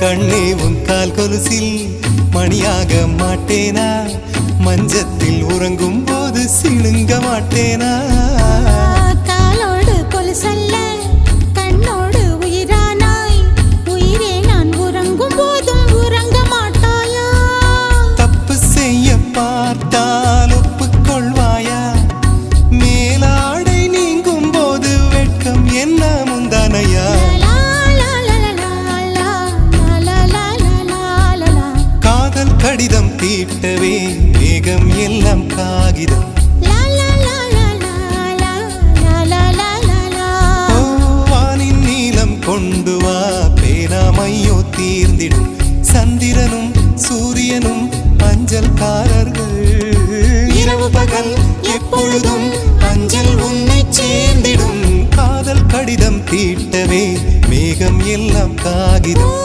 கண்ணே உன் கால் கொலுசில் மணியாக மாட்டேனா? மஞ்சத்தில் உறங்கும் போது சிணுங்க மாட்டேனா? காலோடு கொலுசல்ல கண்ணோடு உயிரானாய், உயிரே நான் உறங்கும் போதும் உறங்க மாட்டாயா? தப்பு செய்ய பார்த்தால் ஒப்புக்கொள்வாயா? மேலாடை நீங்கும் போது வெட்கம் என்ன முந்தானையா? காதல் கடிதம் தீட்டவே மேகம் எல்லாம் காகிதம். வானின் நீளம் கொண்டு வா, பேராமையோ தீர்ந்திடும். சந்திரனும் சூரியனும் அஞ்சல்காரர்கள். இரவு பகல் எப்பொழுதும் அஞ்சல் உன்னை சேர்ந்திடும். காதல் கடிதம் தீட்டவே மேகம் எல்லாம் காகிதம்.